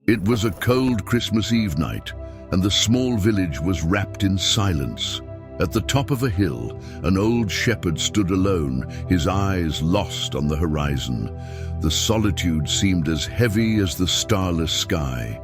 It was a cold Christmas Eve night, and the small village was wrapped in silence. At the top of a hill, an old shepherd stood alone, his eyes lost on the horizon. The solitude seemed as heavy as the starless sky.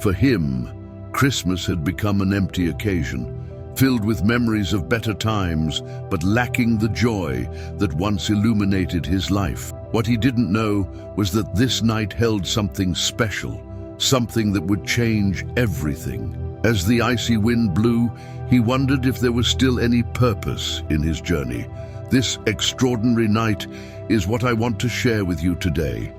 For him, Christmas had become an empty occasion, filled with memories of better times, but lacking the joy that once illuminated his life. What he didn't know was that this night held something special, something that would change everything. As the icy wind blew, he wondered if there was still any purpose in his journey. This extraordinary night is what I want to share with you today.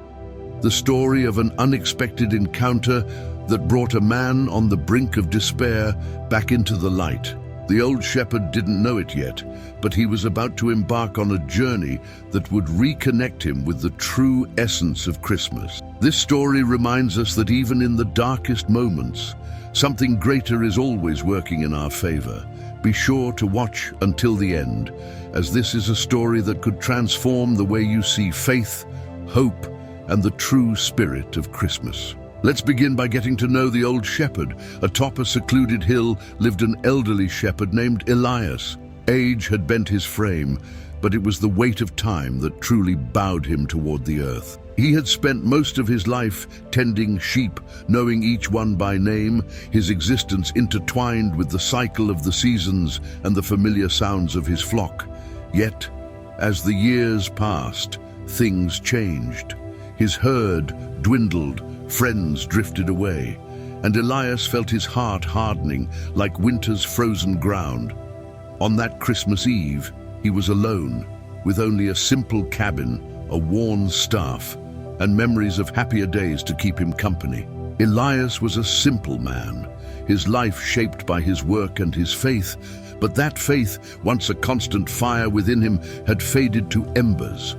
The story of an unexpected encounter that brought a man on the brink of despair back into the light. The old shepherd didn't know it yet, but he was about to embark on a journey that would reconnect him with the true essence of Christmas. This story reminds us that even in the darkest moments, something greater is always working in our favor. Be sure to watch until the end, as this is a story that could transform the way you see faith, hope, and the true spirit of Christmas. Let's begin by getting to know the old shepherd. Atop a secluded hill lived an elderly shepherd named Elias. Age had bent his frame, but it was the weight of time that truly bowed him toward the earth. He had spent most of his life tending sheep, knowing each one by name, his existence intertwined with the cycle of the seasons and the familiar sounds of his flock. Yet, as the years passed, things changed. His herd dwindled, friends drifted away, and Elias felt his heart hardening like winter's frozen ground. On that Christmas Eve, he was alone, with only a simple cabin, a worn staff, and memories of happier days to keep him company. Elias was a simple man, his life shaped by his work and his faith, but that faith, once a constant fire within him, had faded to embers.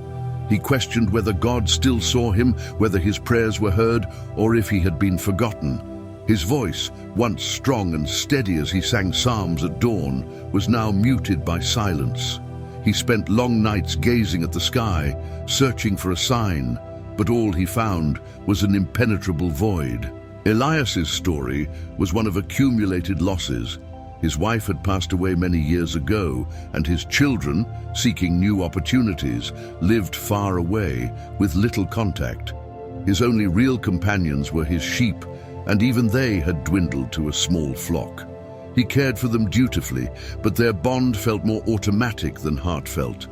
He questioned whether God still saw him, whether his prayers were heard, or if he had been forgotten. His voice, once strong and steady as he sang psalms at dawn, was now muted by silence. He spent long nights gazing at the sky, searching for a sign, but all he found was an impenetrable void. Elias's story was one of accumulated losses. His wife had passed away many years ago, and his children, seeking new opportunities, lived far away with little contact. His only real companions were his sheep, and even they had dwindled to a small flock. He cared for them dutifully, but their bond felt more automatic than heartfelt,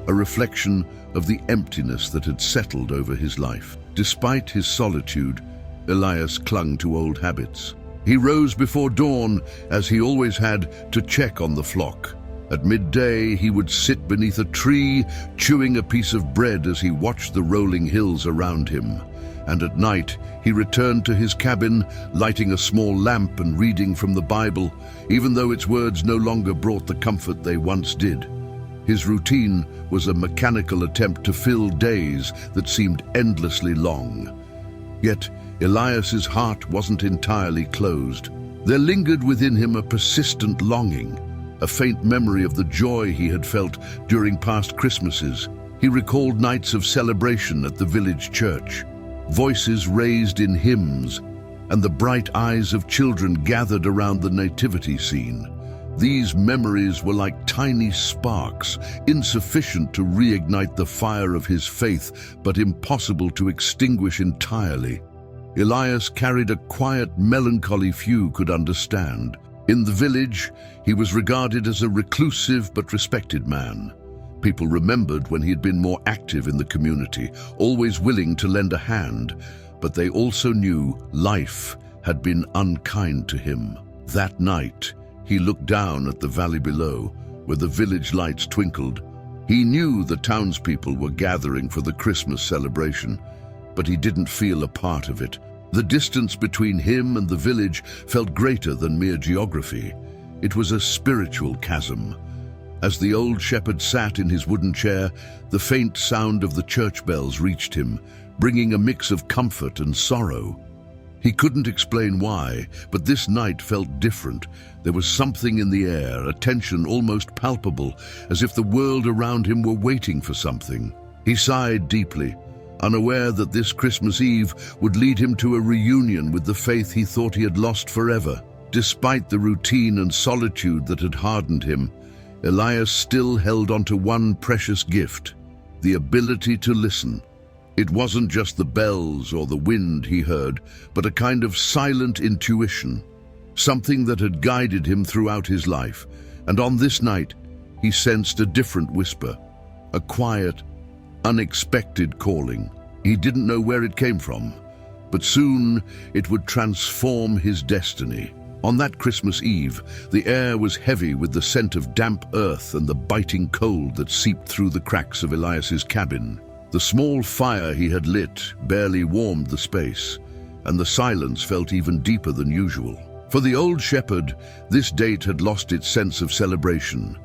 a reflection of the emptiness that had settled over his life. Despite his solitude, Elias clung to old habits. He rose before dawn, as he always had, to check on the flock. At midday, he would sit beneath a tree, chewing a piece of bread as he watched the rolling hills around him. And at night, he returned to his cabin, lighting a small lamp and reading from the Bible, even though its words no longer brought the comfort they once did. His routine was a mechanical attempt to fill days that seemed endlessly long. Yet, Elias's heart wasn't entirely closed. There lingered within him a persistent longing, a faint memory of the joy he had felt during past Christmases. He recalled nights of celebration at the village church, voices raised in hymns, and the bright eyes of children gathered around the nativity scene. These memories were like tiny sparks, insufficient to reignite the fire of his faith, but impossible to extinguish entirely. Elias carried a quiet melancholy few could understand. In the village, he was regarded as a reclusive but respected man. People remembered when he had been more active in the community, always willing to lend a hand, but they also knew life had been unkind to him. That night, he looked down at the valley below, where the village lights twinkled. He knew the townspeople were gathering for the Christmas celebration, but he didn't feel a part of it. The distance between him and the village felt greater than mere geography. It was a spiritual chasm. As the old shepherd sat in his wooden chair, the faint sound of the church bells reached him, bringing a mix of comfort and sorrow. He couldn't explain why, but this night felt different. There was something in the air, a tension almost palpable, as if the world around him were waiting for something. He sighed deeply. unaware that this Christmas Eve would lead him to a reunion with the faith he thought he had lost forever. Despite the routine and solitude that had hardened him, Elias still held on to one precious gift: the ability to listen. It wasn't just the bells or the wind he heard, but a kind of silent intuition, something that had guided him throughout his life. And on this night, he sensed a different whisper, a quiet, unexpected calling. He didn't know where it came from, but soon it would transform his destiny. On that Christmas Eve, the air was heavy with the scent of damp earth and the biting cold that seeped through the cracks of Elias's cabin. The small fire he had lit barely warmed the space, and the silence felt even deeper than usual. For the old shepherd, this date had lost its sense of celebration.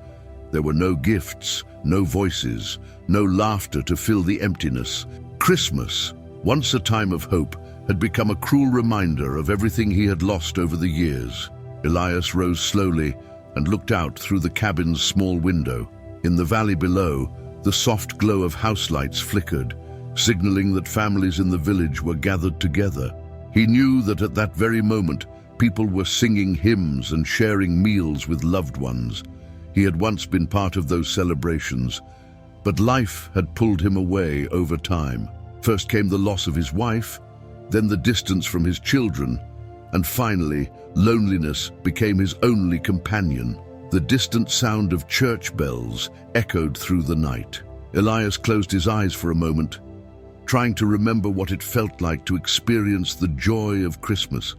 There were no gifts, no voices, no laughter to fill the emptiness. Christmas, once a time of hope, had become a cruel reminder of everything he had lost over the years. Elias rose slowly and looked out through the cabin's small window. In the valley below, the soft glow of house lights flickered, signaling that families in the village were gathered together. He knew that at that very moment, people were singing hymns and sharing meals with loved ones. He had once been part of those celebrations, but life had pulled him away over time. First came the loss of his wife, then the distance from his children, and finally, loneliness became his only companion. The distant sound of church bells echoed through the night. Elias closed his eyes for a moment, trying to remember what it felt like to experience the joy of Christmas.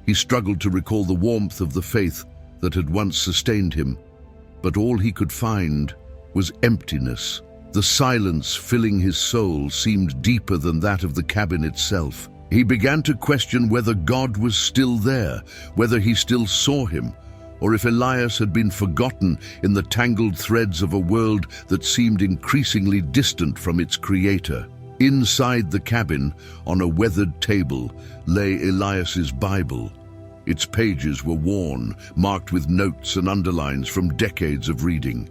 He struggled to recall the warmth of the faith that had once sustained him, but all he could find was emptiness. The silence filling his soul seemed deeper than that of the cabin itself. He began to question whether God was still there, whether he still saw him, or if Elias had been forgotten in the tangled threads of a world that seemed increasingly distant from its creator. Inside the cabin, on a weathered table, lay Elias's Bible. Its pages were worn, marked with notes and underlines from decades of reading.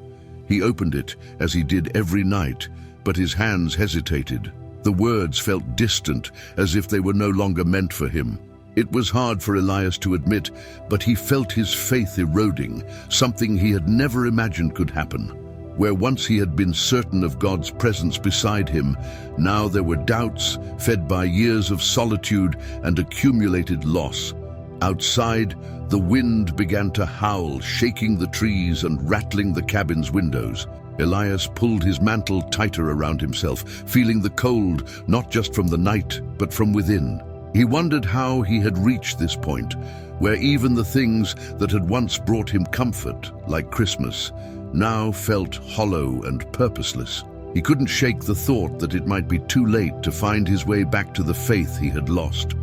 He opened it, as he did every night, but his hands hesitated. The words felt distant, as if they were no longer meant for him. It was hard for Elias to admit, but he felt his faith eroding, something he had never imagined could happen. Where once he had been certain of God's presence beside him, now there were doubts, fed by years of solitude and accumulated loss. Outside, the wind began to howl, shaking the trees and rattling the cabin's windows. Elias pulled his mantle tighter around himself, feeling the cold not just from the night, but from within. He wondered how he had reached this point, where even the things that had once brought him comfort, like Christmas, now felt hollow and purposeless. He couldn't shake the thought that it might be too late to find his way back to the faith he had lost.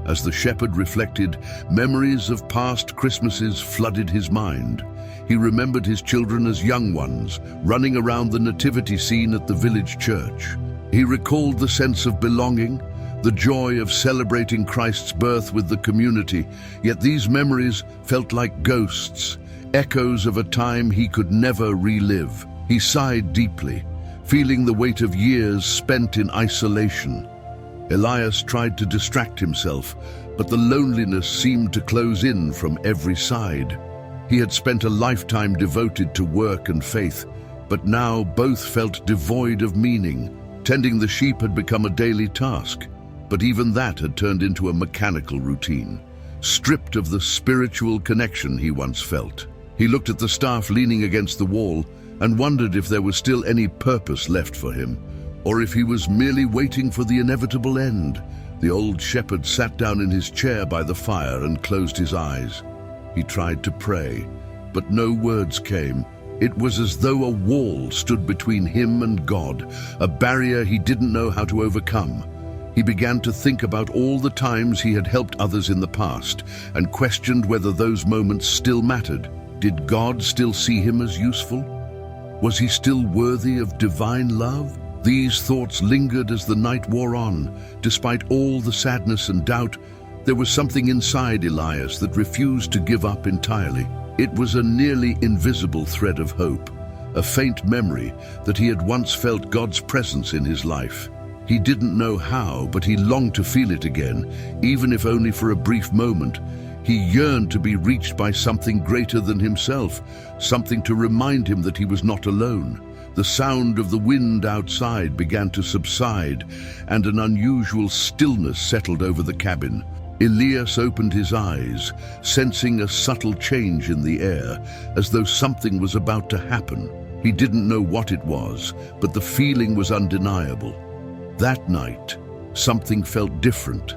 As the shepherd reflected, memories of past Christmases flooded his mind. He remembered his children as young ones, running around the nativity scene at the village church. He recalled the sense of belonging, the joy of celebrating Christ's birth with the community, yet these memories felt like ghosts, echoes of a time he could never relive. He sighed deeply, feeling the weight of years spent in isolation. Elias tried to distract himself, but the loneliness seemed to close in from every side. He had spent a lifetime devoted to work and faith, but now both felt devoid of meaning. Tending the sheep had become a daily task, but even that had turned into a mechanical routine, stripped of the spiritual connection he once felt. He looked at the staff leaning against the wall and wondered if there was still any purpose left for him, or if he was merely waiting for the inevitable end. The old shepherd sat down in his chair by the fire and closed his eyes. He tried to pray, but no words came. It was as though a wall stood between him and God, a barrier he didn't know how to overcome. He began to think about all the times he had helped others in the past and questioned whether those moments still mattered. Did God still see him as useful? Was he still worthy of divine love? These thoughts lingered as the night wore on. Despite all the sadness and doubt, there was something inside Elias that refused to give up entirely. It was a nearly invisible thread of hope, a faint memory that he had once felt God's presence in his life. He didn't know how, but he longed to feel it again, even if only for a brief moment. He yearned to be reached by something greater than himself, something to remind him that he was not alone. The sound of the wind outside began to subside, and an unusual stillness settled over the cabin. Elias opened his eyes, sensing a subtle change in the air, as though something was about to happen. He didn't know what it was, but the feeling was undeniable. That night, something felt different,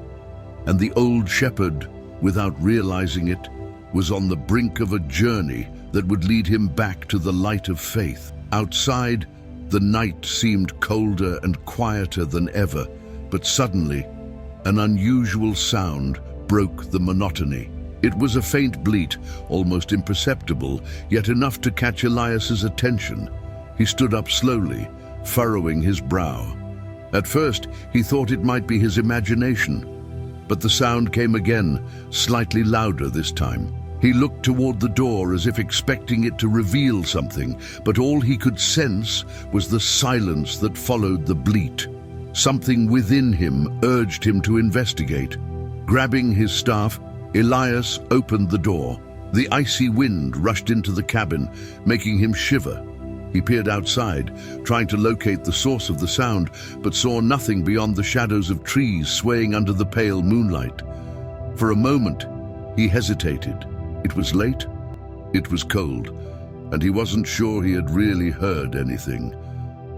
and the old shepherd, without realizing it, was on the brink of a journey that would lead him back to the light of faith. Outside, the night seemed colder and quieter than ever, but suddenly, an unusual sound broke the monotony. It was a faint bleat, almost imperceptible, yet enough to catch Elias's attention. He stood up slowly, furrowing his brow. At first, he thought it might be his imagination, but the sound came again, slightly louder this time. He looked toward the door as if expecting it to reveal something, but all he could sense was the silence that followed the bleat. Something within him urged him to investigate. Grabbing his staff, Elias opened the door. The icy wind rushed into the cabin, making him shiver. He peered outside, trying to locate the source of the sound, but saw nothing beyond the shadows of trees swaying under the pale moonlight. For a moment, he hesitated. It was late, it was cold, and he wasn't sure he had really heard anything.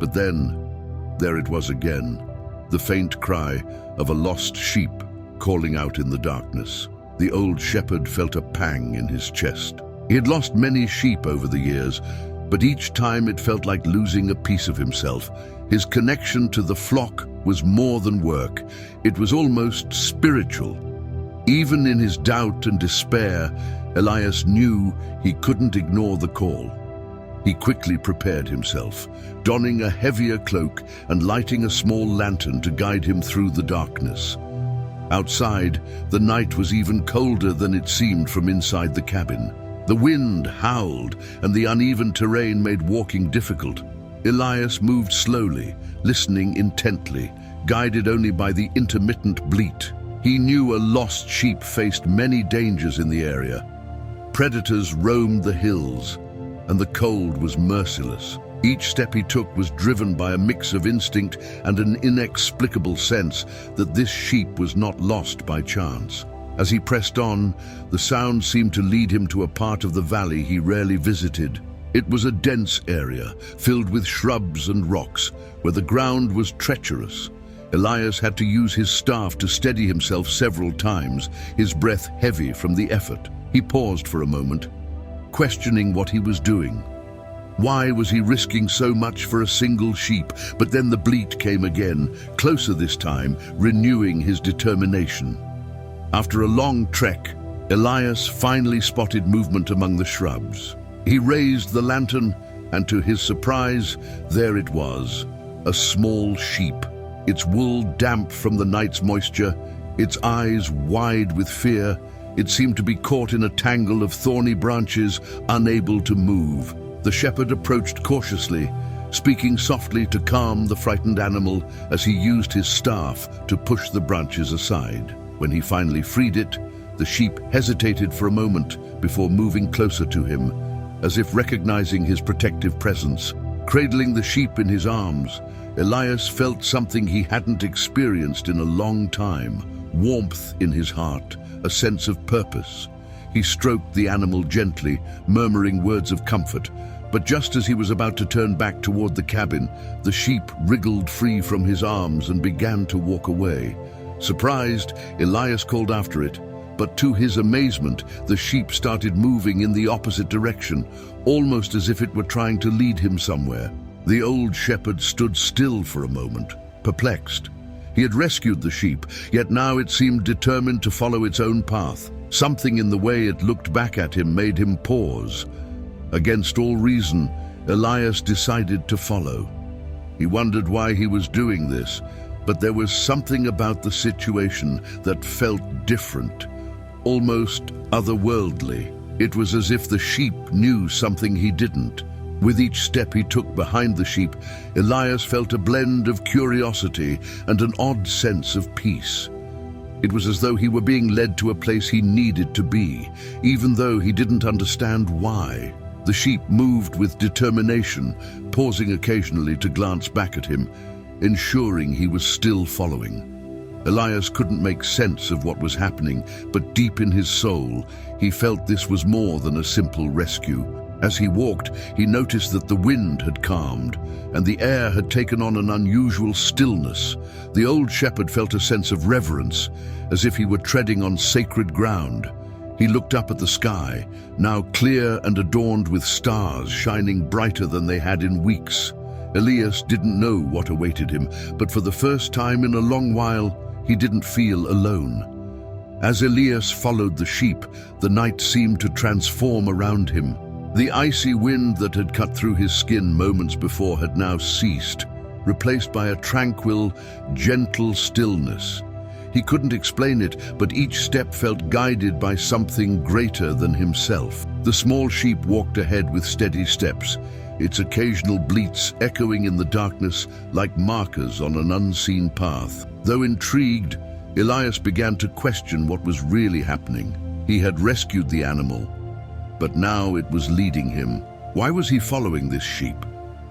But then, there it was again, the faint cry of a lost sheep calling out in the darkness. The old shepherd felt a pang in his chest. He had lost many sheep over the years, but each time it felt like losing a piece of himself. His connection to the flock was more than work. It was almost spiritual. Even in his doubt and despair, Elias knew he couldn't ignore the call. He quickly prepared himself, donning a heavier cloak and lighting a small lantern to guide him through the darkness. Outside, the night was even colder than it seemed from inside the cabin. The wind howled, and the uneven terrain made walking difficult. Elias moved slowly, listening intently, guided only by the intermittent bleat. He knew a lost sheep faced many dangers in the area. Predators roamed the hills, and the cold was merciless. Each step he took was driven by a mix of instinct and an inexplicable sense that this sheep was not lost by chance. As he pressed on, the sound seemed to lead him to a part of the valley he rarely visited. It was a dense area, filled with shrubs and rocks, where the ground was treacherous. Elias had to use his staff to steady himself several times, his breath heavy from the effort. He paused for a moment, questioning what he was doing. Why was he risking so much for a single sheep? But then the bleat came again, closer this time, renewing his determination. After a long trek, Elias finally spotted movement among the shrubs. He raised the lantern, and to his surprise, there it was, a small sheep, its wool damp from the night's moisture, its eyes wide with fear. It seemed to be caught in a tangle of thorny branches, unable to move. The shepherd approached cautiously, speaking softly to calm the frightened animal as he used his staff to push the branches aside. When he finally freed it, the sheep hesitated for a moment before moving closer to him, as if recognizing his protective presence. Cradling the sheep in his arms, Elias felt something he hadn't experienced in a long time, warmth in his heart, a sense of purpose. He stroked the animal gently, murmuring words of comfort, but just as he was about to turn back toward the cabin, the sheep wriggled free from his arms and began to walk away. Surprised, Elias called after it, but to his amazement, the sheep started moving in the opposite direction, almost as if it were trying to lead him somewhere. The old shepherd stood still for a moment, perplexed. He had rescued the sheep, yet now it seemed determined to follow its own path. Something in the way it looked back at him made him pause. Against all reason, Elias decided to follow. He wondered why he was doing this, but there was something about the situation that felt different, almost otherworldly. It was as if the sheep knew something he didn't. With each step he took behind the sheep, Elias felt a blend of curiosity and an odd sense of peace. It was as though he were being led to a place he needed to be, even though he didn't understand why. The sheep moved with determination, pausing occasionally to glance back at him, ensuring he was still following. Elias couldn't make sense of what was happening, but deep in his soul, he felt this was more than a simple rescue. As he walked, he noticed that the wind had calmed, and the air had taken on an unusual stillness. The old shepherd felt a sense of reverence, as if he were treading on sacred ground. He looked up at the sky, now clear and adorned with stars shining brighter than they had in weeks. Elias didn't know what awaited him, but for the first time in a long while, he didn't feel alone. As Elias followed the sheep, the night seemed to transform around him. The icy wind that had cut through his skin moments before had now ceased, replaced by a tranquil, gentle stillness. He couldn't explain it, but each step felt guided by something greater than himself. The small sheep walked ahead with steady steps, its occasional bleats echoing in the darkness like markers on an unseen path. Though intrigued, Elias began to question what was really happening. He had rescued the animal, but now it was leading him. Why was he following this sheep?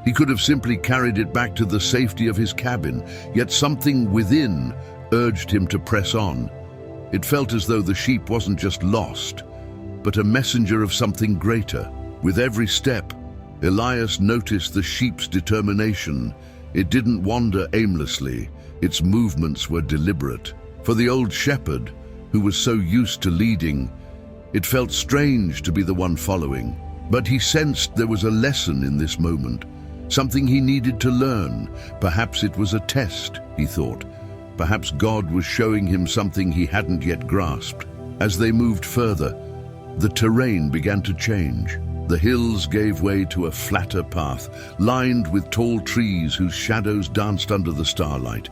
He could have simply carried it back to the safety of his cabin, yet something within urged him to press on. It felt as though the sheep wasn't just lost, but a messenger of something greater. With every step, Elias noticed the sheep's determination. It didn't wander aimlessly. Its movements were deliberate. For the old shepherd, who was so used to leading, it felt strange to be the one following. But he sensed there was a lesson in this moment, something he needed to learn. Perhaps it was a test, he thought. Perhaps God was showing him something he hadn't yet grasped. As they moved further, the terrain began to change. The hills gave way to a flatter path, lined with tall trees whose shadows danced under the starlight.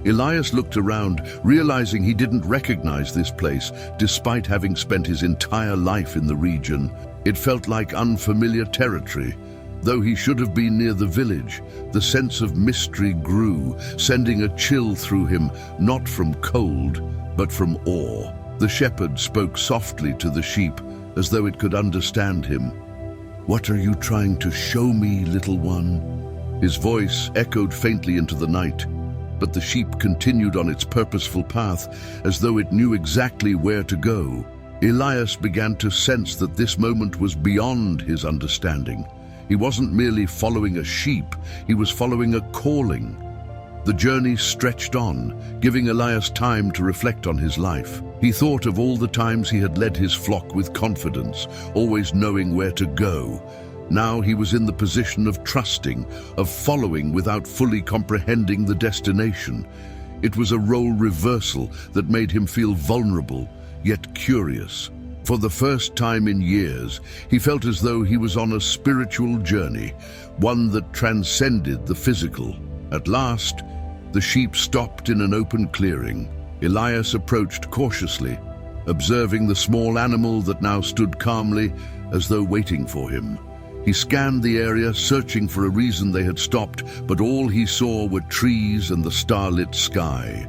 Elias looked around, realizing he didn't recognize this place, despite having spent his entire life in the region. It felt like unfamiliar territory. Though he should have been near the village, the sense of mystery grew, sending a chill through him, not from cold, but from awe. The shepherd spoke softly to the sheep, as though it could understand him. "What are you trying to show me, little one?" His voice echoed faintly into the night, but the sheep continued on its purposeful path, as though it knew exactly where to go. Elias began to sense that this moment was beyond his understanding. He wasn't merely following a sheep, he was following a calling. The journey stretched on, giving Elias time to reflect on his life. He thought of all the times he had led his flock with confidence, always knowing where to go. Now he was in the position of trusting, of following without fully comprehending the destination. It was a role reversal that made him feel vulnerable, yet curious. For the first time in years, he felt as though he was on a spiritual journey, one that transcended the physical. At last, the sheep stopped in an open clearing. Elias approached cautiously, observing the small animal that now stood calmly, as though waiting for him. He scanned the area, searching for a reason they had stopped, but all he saw were trees and the starlit sky.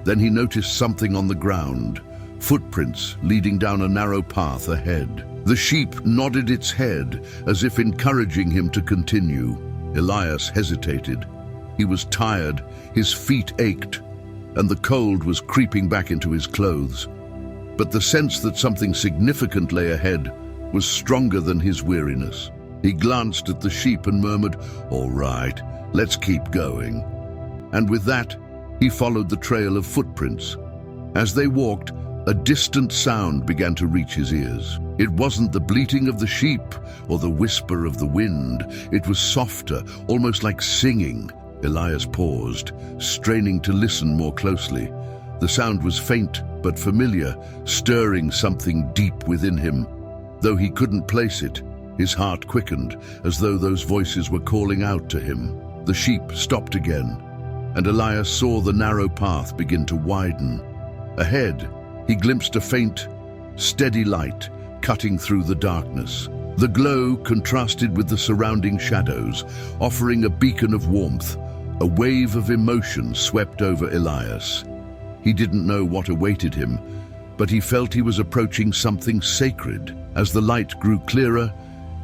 Then he noticed something on the ground, footprints leading down a narrow path ahead. The sheep nodded its head, as if encouraging him to continue. Elias hesitated. He was tired, his feet ached, and the cold was creeping back into his clothes. But the sense that something significant lay ahead was stronger than his weariness. He glanced at the sheep and murmured, "All right, let's keep going." And with that, he followed the trail of footprints. As they walked, a distant sound began to reach his ears. It wasn't the bleating of the sheep or the whisper of the wind. It was softer, almost like singing. Elias paused, straining to listen more closely. The sound was faint but familiar, stirring something deep within him. Though he couldn't place it, his heart quickened, as though those voices were calling out to him. The sheep stopped again, and Elias saw the narrow path begin to widen. Ahead, he glimpsed a faint, steady light cutting through the darkness. The glow contrasted with the surrounding shadows, offering a beacon of warmth. A wave of emotion swept over Elias. He didn't know what awaited him, but he felt he was approaching something sacred. As the light grew clearer,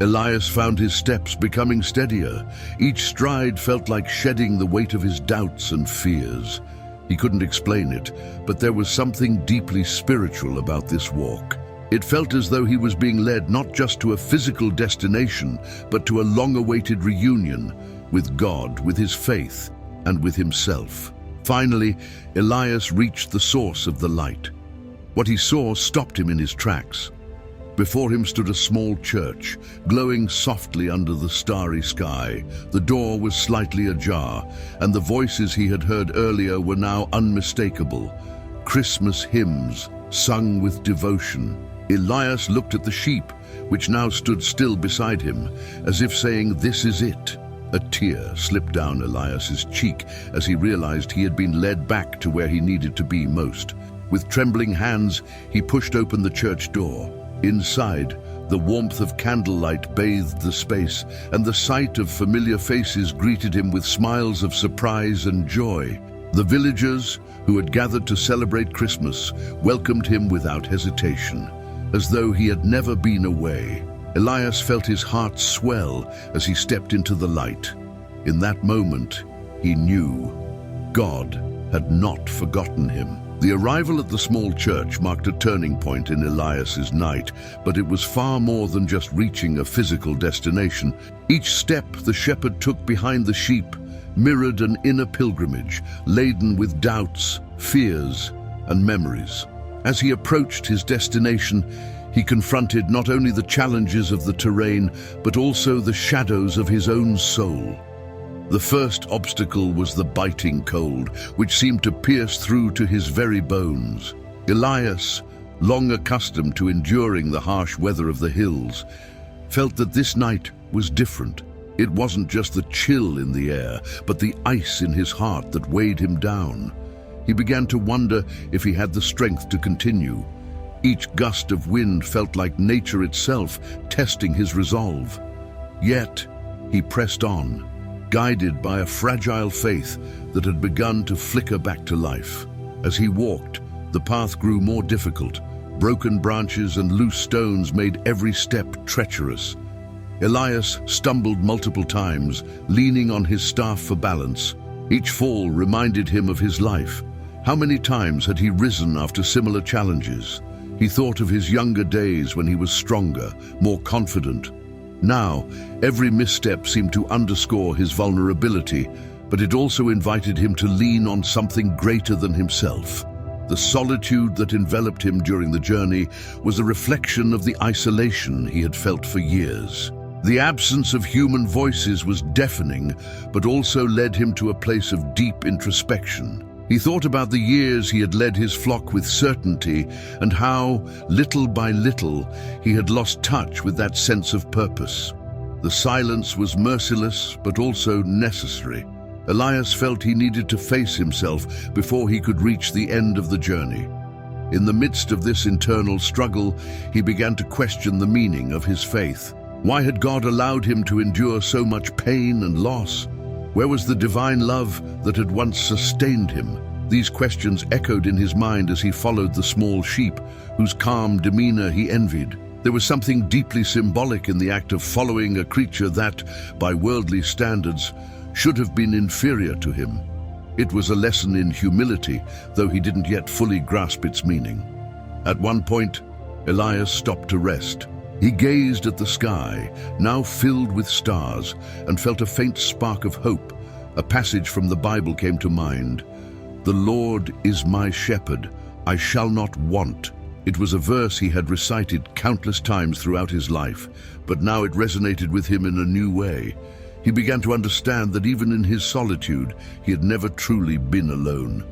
Elias found his steps becoming steadier. Each stride felt like shedding the weight of his doubts and fears. He couldn't explain it, but there was something deeply spiritual about this walk. It felt as though he was being led not just to a physical destination, but to a long-awaited reunion with God, with his faith, and with himself. Finally, Elias reached the source of the light. What he saw stopped him in his tracks. Before him stood a small church, glowing softly under the starry sky. The door was slightly ajar, and the voices he had heard earlier were now unmistakable. Christmas hymns, sung with devotion. Elias looked at the sheep, which now stood still beside him, as if saying, "This is it." A tear slipped down Elias's cheek as he realized he had been led back to where he needed to be most. With trembling hands, he pushed open the church door. Inside, the warmth of candlelight bathed the space, and the sight of familiar faces greeted him with smiles of surprise and joy. The villagers, who had gathered to celebrate Christmas, welcomed him without hesitation, as though he had never been away. Elias felt his heart swell as he stepped into the light. In that moment, he knew God had not forgotten him. The arrival at the small church marked a turning point in Elias's night, but it was far more than just reaching a physical destination. Each step the shepherd took behind the sheep mirrored an inner pilgrimage, laden with doubts, fears, and memories. As he approached his destination, he confronted not only the challenges of the terrain, but also the shadows of his own soul. The first obstacle was the biting cold, which seemed to pierce through to his very bones. Elias, long accustomed to enduring the harsh weather of the hills, felt that this night was different. It wasn't just the chill in the air, but the ice in his heart that weighed him down. He began to wonder if he had the strength to continue. Each gust of wind felt like nature itself testing his resolve. Yet, he pressed on, guided by a fragile faith that had begun to flicker back to life. As he walked, the path grew more difficult. Broken branches and loose stones made every step treacherous. Elias stumbled multiple times, leaning on his staff for balance. Each fall reminded him of his life. How many times had he risen after similar challenges? He thought of his younger days when he was stronger, more confident. Now, every misstep seemed to underscore his vulnerability, but it also invited him to lean on something greater than himself. The solitude that enveloped him during the journey was a reflection of the isolation he had felt for years. The absence of human voices was deafening, but also led him to a place of deep introspection. He thought about the years he had led his flock with certainty and how, little by little, he had lost touch with that sense of purpose. The silence was merciless, but also necessary. Elias felt he needed to face himself before he could reach the end of the journey. In the midst of this internal struggle, he began to question the meaning of his faith. Why had God allowed him to endure so much pain and loss? Where was the divine love that had once sustained him? These questions echoed in his mind as he followed the small sheep, whose calm demeanor he envied. There was something deeply symbolic in the act of following a creature that, by worldly standards, should have been inferior to him. It was a lesson in humility, though he didn't yet fully grasp its meaning. At one point, Elias stopped to rest. He gazed at the sky, now filled with stars, and felt a faint spark of hope. A passage from the Bible came to mind. "The Lord is my shepherd, I shall not want." It was a verse he had recited countless times throughout his life, but now it resonated with him in a new way. He began to understand that even in his solitude, he had never truly been alone.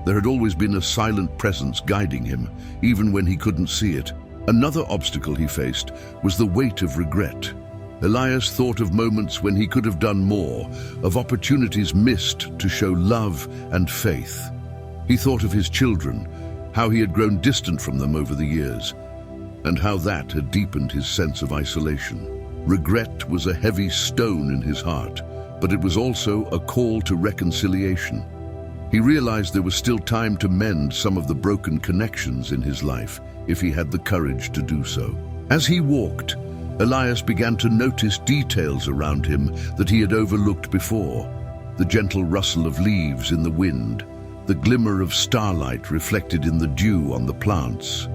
There had always been a silent presence guiding him, even when he couldn't see it. Another obstacle he faced was the weight of regret. Elias thought of moments when he could have done more, of opportunities missed to show love and faith. He thought of his children, how he had grown distant from them over the years. and how that had deepened his sense of isolation. Regret was a heavy stone in his heart, but it was also a call to reconciliation. He realized there was still time to mend some of the broken connections in his life, if he had the courage to do so. As he walked, Elias began to notice details around him that he had overlooked before. The gentle rustle of leaves in the wind, the glimmer of starlight reflected in the dew on the plants.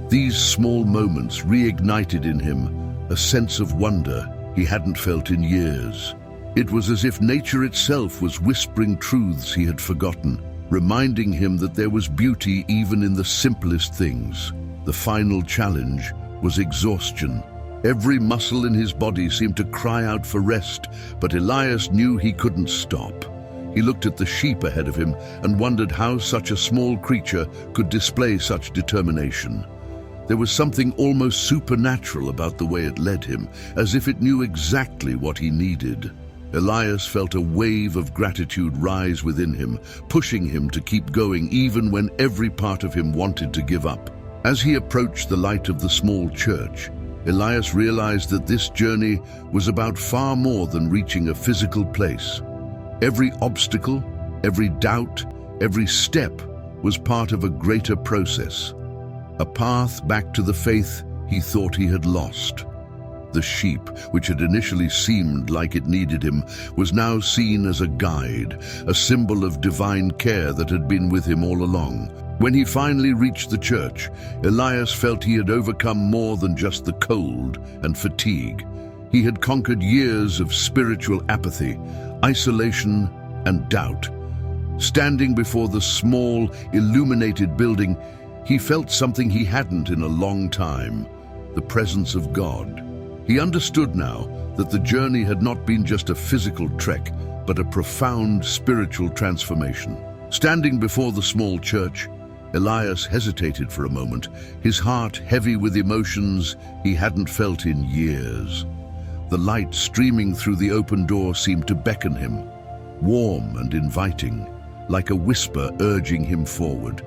These small moments reignited in him a sense of wonder he hadn't felt in years. It was as if nature itself was whispering truths he had forgotten, reminding him that there was beauty even in the simplest things. The final challenge was exhaustion. Every muscle in his body seemed to cry out for rest, but Elias knew he couldn't stop. He looked at the sheep ahead of him and wondered how such a small creature could display such determination. There was something almost supernatural about the way it led him, as if it knew exactly what he needed. Elias felt a wave of gratitude rise within him, pushing him to keep going even when every part of him wanted to give up. As he approached the light of the small church, Elias realized that this journey was about far more than reaching a physical place. Every obstacle, every doubt, every step was part of a greater process. A path back to the faith he thought he had lost. The sheep, which had initially seemed like it needed him, was now seen as a guide, a symbol of divine care that had been with him all along. When he finally reached the church, Elias felt he had overcome more than just the cold and fatigue. He had conquered years of spiritual apathy, isolation, and doubt. Standing before the small, illuminated building, he felt something he hadn't in a long time: the presence of God. He understood now that the journey had not been just a physical trek, but a profound spiritual transformation. Standing before the small church, Elias hesitated for a moment, his heart heavy with emotions he hadn't felt in years. The light streaming through the open door seemed to beckon him, warm and inviting, like a whisper urging him forward.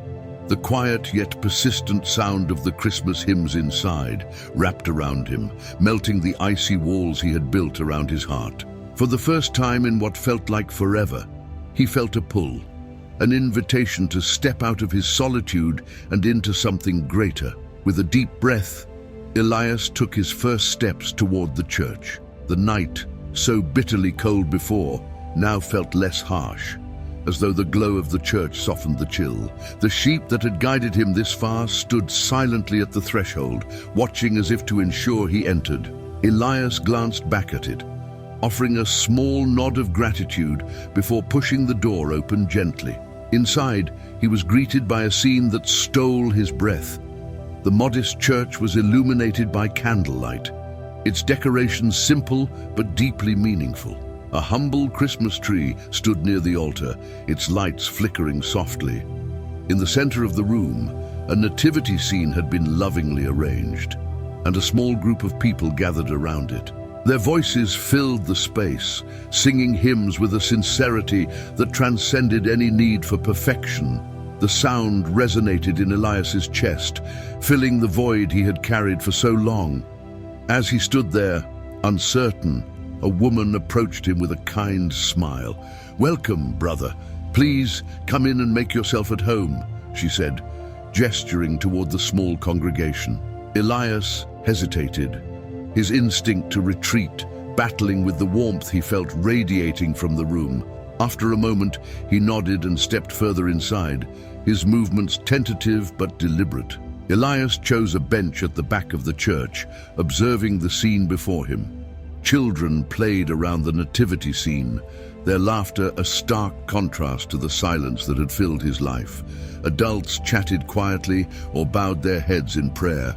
The quiet yet persistent sound of the Christmas hymns inside wrapped around him, melting the icy walls he had built around his heart. For the first time in what felt like forever, he felt a pull, an invitation to step out of his solitude and into something greater. With a deep breath, Elias took his first steps toward the church. The night, so bitterly cold before, now felt less harsh, as though the glow of the church softened the chill. The sheep that had guided him this far stood silently at the threshold, watching as if to ensure he entered. Elias glanced back at it, offering a small nod of gratitude before pushing the door open gently. Inside, he was greeted by a scene that stole his breath. The modest church was illuminated by candlelight, its decorations simple but deeply meaningful. A humble Christmas tree stood near the altar, its lights flickering softly. In the center of the room, a nativity scene had been lovingly arranged, and a small group of people gathered around it. Their voices filled the space, singing hymns with a sincerity that transcended any need for perfection. The sound resonated in Elias's chest, filling the void he had carried for so long. As he stood there, uncertain, a woman approached him with a kind smile. "Welcome, brother. Please come in and make yourself at home," she said, gesturing toward the small congregation. Elias hesitated, his instinct to retreat battling with the warmth he felt radiating from the room. After a moment, he nodded and stepped further inside, his movements tentative but deliberate. Elias chose a bench at the back of the church, observing the scene before him. Children played around the nativity scene, their laughter a stark contrast to the silence that had filled his life. Adults chatted quietly or bowed their heads in prayer.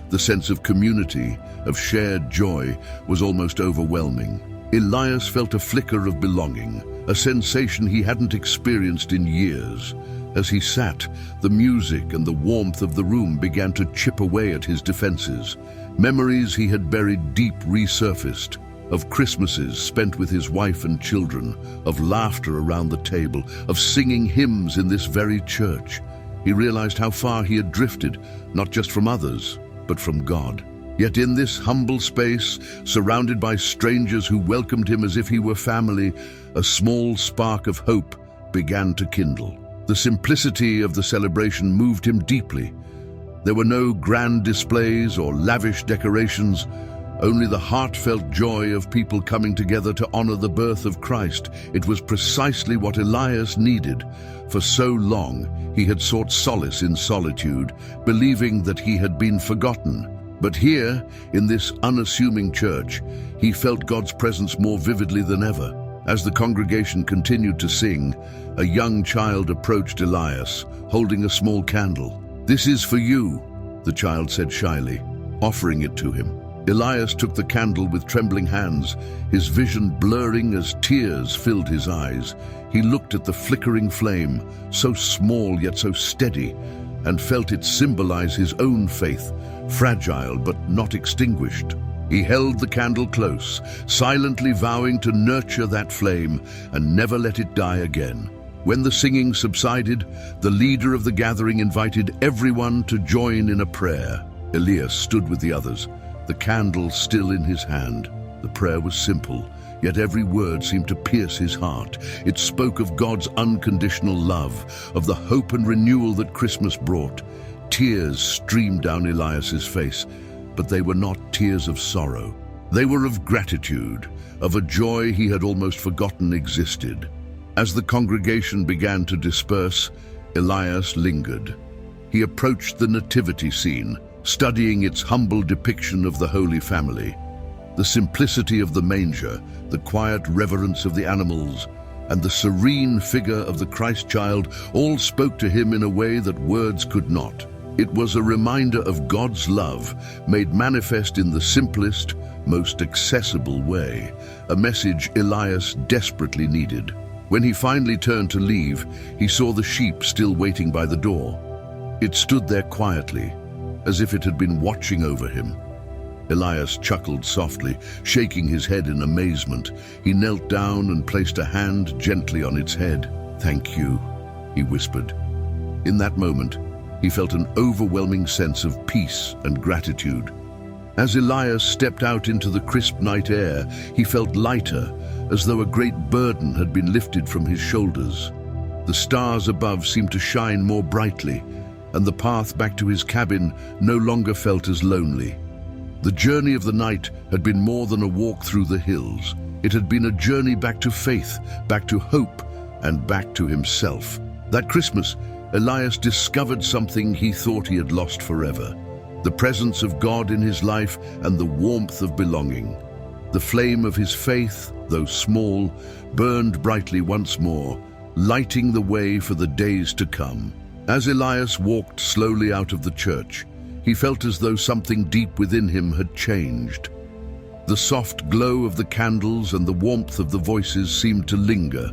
The sense of community, of shared joy, was almost overwhelming. Elias felt a flicker of belonging, a sensation he hadn't experienced in years. As he sat, the music and the warmth of the room began to chip away at his defenses. Memories he had buried deep resurfaced, of Christmases spent with his wife and children, of laughter around the table, of singing hymns in this very church. He realized how far he had drifted, not just from others, but from God. Yet in this humble space, surrounded by strangers who welcomed him as if he were family, a small spark of hope began to kindle. The simplicity of the celebration moved him deeply. There were no grand displays or lavish decorations, only the heartfelt joy of people coming together to honor the birth of Christ. It was precisely what Elias needed. For so long, he had sought solace in solitude, believing that he had been forgotten. But here, in this unassuming church, he felt God's presence more vividly than ever. As the congregation continued to sing, a young child approached Elias, holding a small candle. "This is for you," the child said shyly, offering it to him. Elias took the candle with trembling hands, his vision blurring as tears filled his eyes. He looked at the flickering flame, so small yet so steady, and felt it symbolize his own faith, fragile but not extinguished. He held the candle close, silently vowing to nurture that flame and never let it die again. When the singing subsided, the leader of the gathering invited everyone to join in a prayer. Elias stood with the others, the candle still in his hand. The prayer was simple, yet every word seemed to pierce his heart. It spoke of God's unconditional love, of the hope and renewal that Christmas brought. Tears streamed down Elias's face, but they were not tears of sorrow. They were of gratitude, of a joy he had almost forgotten existed. As the congregation began to disperse, Elias lingered. He approached the nativity scene, studying its humble depiction of the Holy Family. The simplicity of the manger, the quiet reverence of the animals, and the serene figure of the Christ child all spoke to him in a way that words could not. It was a reminder of God's love, made manifest in the simplest, most accessible way, a message Elias desperately needed. When he finally turned to leave, he saw the sheep still waiting by the door. It stood there quietly, as if it had been watching over him. Elias chuckled softly, shaking his head in amazement. He knelt down and placed a hand gently on its head. "Thank you," he whispered. In that moment, he felt an overwhelming sense of peace and gratitude. As Elias stepped out into the crisp night air, he felt lighter, as though a great burden had been lifted from his shoulders. The stars above seemed to shine more brightly, and the path back to his cabin no longer felt as lonely. The journey of the night had been more than a walk through the hills. It had been a journey back to faith, back to hope, and back to himself. That Christmas, Elias discovered something he thought he had lost forever: the presence of God in his life and the warmth of belonging. The flame of his faith, though small, burned brightly once more, lighting the way for the days to come. As Elias walked slowly out of the church, he felt as though something deep within him had changed. The soft glow of the candles and the warmth of the voices seemed to linger,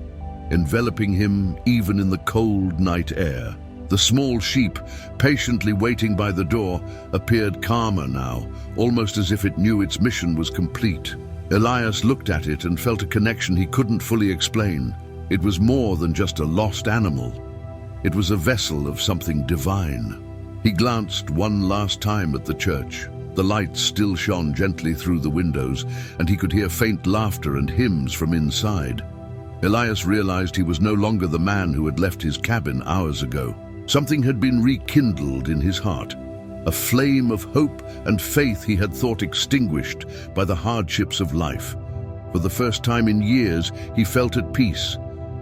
enveloping him even in the cold night air. The small sheep, patiently waiting by the door, appeared calmer now, almost as if it knew its mission was complete. Elias looked at it and felt a connection he couldn't fully explain. It was more than just a lost animal. It was a vessel of something divine. He glanced one last time at the church. The lights still shone gently through the windows, and he could hear faint laughter and hymns from inside. Elias realized he was no longer the man who had left his cabin hours ago. Something had been rekindled in his heart, a flame of hope and faith he had thought extinguished by the hardships of life. For the first time in years, he felt at peace,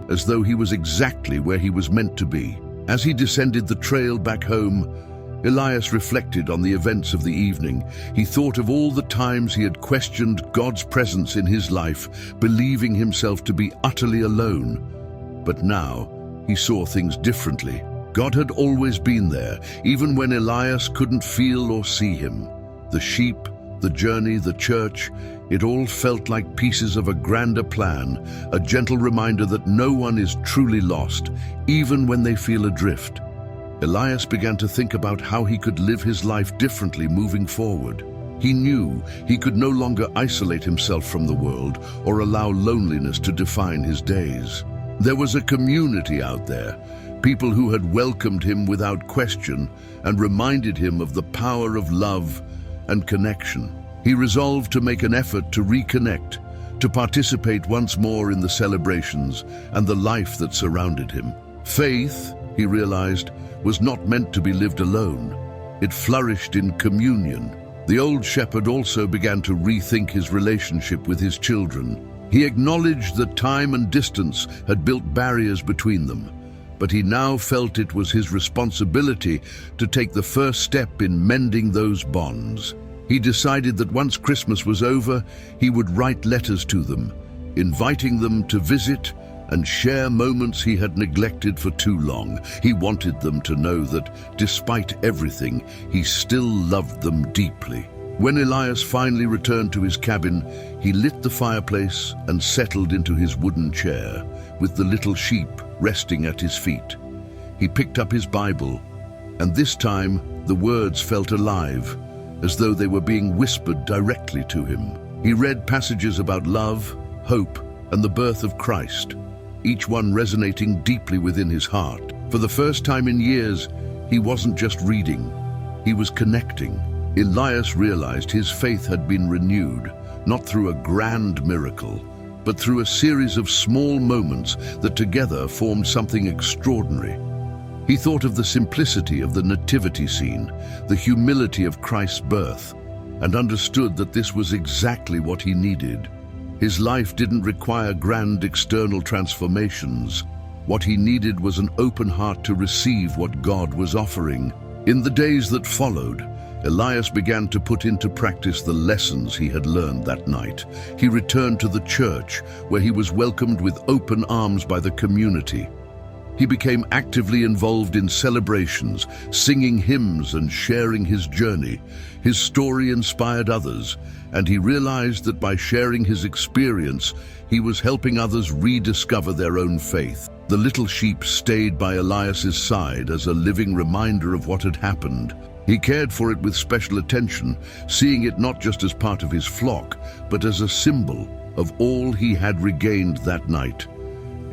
as though he was exactly where he was meant to be. As he descended the trail back home, Elias reflected on the events of the evening. He thought of all the times he had questioned God's presence in his life, believing himself to be utterly alone. But now, he saw things differently. God had always been there, even when Elias couldn't feel or see him. The sheep, the journey, the church, it all felt like pieces of a grander plan, a gentle reminder that no one is truly lost, even when they feel adrift. Elias began to think about how he could live his life differently moving forward. He knew he could no longer isolate himself from the world or allow loneliness to define his days. There was a community out there, people who had welcomed him without question and reminded him of the power of love and connection. He resolved to make an effort to reconnect, to participate once more in the celebrations and the life that surrounded him. Faith, he realized, was not meant to be lived alone. It flourished in communion. The old shepherd also began to rethink his relationship with his children. He acknowledged that time and distance had built barriers between them, but he now felt it was his responsibility to take the first step in mending those bonds. He decided that once Christmas was over, he would write letters to them, inviting them to visit and share moments he had neglected for too long. He wanted them to know that, despite everything, he still loved them deeply. When Elias finally returned to his cabin, he lit the fireplace and settled into his wooden chair, with the little sheep resting at his feet. He picked up his Bible, and this time the words felt alive, as though they were being whispered directly to him. He read passages about love, hope, and the birth of Christ, each one resonating deeply within his heart. For the first time in years, he wasn't just reading, he was connecting. Elias realized his faith had been renewed, not through a grand miracle, but through a series of small moments that together formed something extraordinary. He thought of the simplicity of the nativity scene, the humility of Christ's birth, and understood that this was exactly what he needed. His life didn't require grand external transformations. What he needed was an open heart to receive what God was offering. In the days that followed, Elias began to put into practice the lessons he had learned that night. He returned to the church, where he was welcomed with open arms by the community. He became actively involved in celebrations, singing hymns and sharing his journey. His story inspired others, and he realized that by sharing his experience, he was helping others rediscover their own faith. The little sheep stayed by Elias's side as a living reminder of what had happened. He cared for it with special attention, seeing it not just as part of his flock, but as a symbol of all he had regained that night.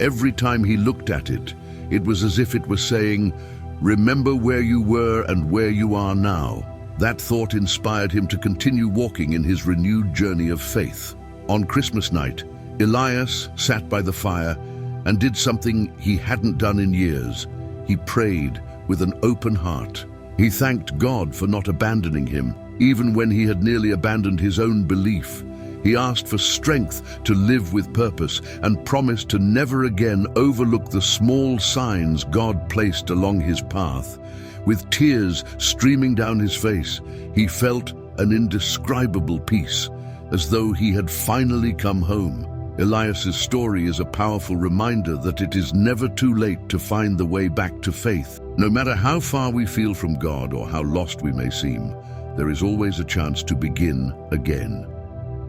Every time he looked at it, it was as if it was saying, "Remember where you were and where you are now." That thought inspired him to continue walking in his renewed journey of faith. On Christmas night, Elias sat by the fire and did something he hadn't done in years. He prayed with an open heart. He thanked God for not abandoning him, even when he had nearly abandoned his own belief. He asked for strength to live with purpose and promised to never again overlook the small signs God placed along his path. With tears streaming down his face, he felt an indescribable peace, as though he had finally come home. Elias's story is a powerful reminder that it is never too late to find the way back to faith. No matter how far we feel from God or how lost we may seem, there is always a chance to begin again.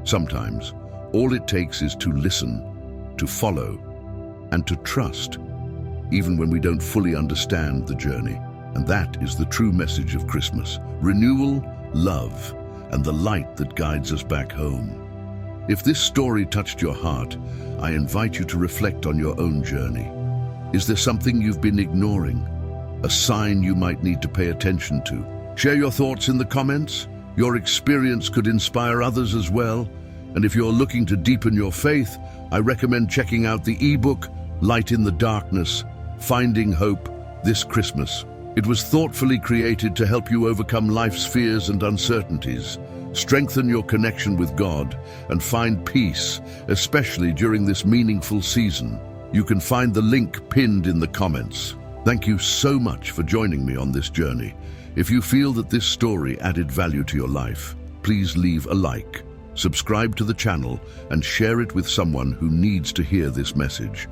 Sometimes, all it takes is to listen, to follow, and to trust, even when we don't fully understand the journey. And that is the true message of Christmas: renewal, love, and the light that guides us back home. If this story touched your heart, I invite you to reflect on your own journey. Is there something you've been ignoring? A sign you might need to pay attention to? Share your thoughts in the comments. Your experience could inspire others as well. And if you're looking to deepen your faith, I recommend checking out the ebook, Light in the Darkness, Finding Hope, this Christmas. It was thoughtfully created to help you overcome life's fears and uncertainties, strengthen your connection with God, and find peace, especially during this meaningful season. You can find the link pinned in the comments. Thank you so much for joining me on this journey. If you feel that this story added value to your life, please leave a like, subscribe to the channel, and share it with someone who needs to hear this message.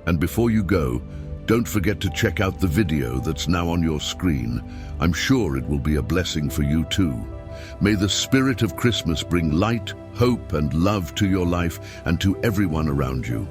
And before you go, don't forget to check out the video that's now on your screen. I'm sure it will be a blessing for you too. May the spirit of Christmas bring light, hope, and love to your life and to everyone around you.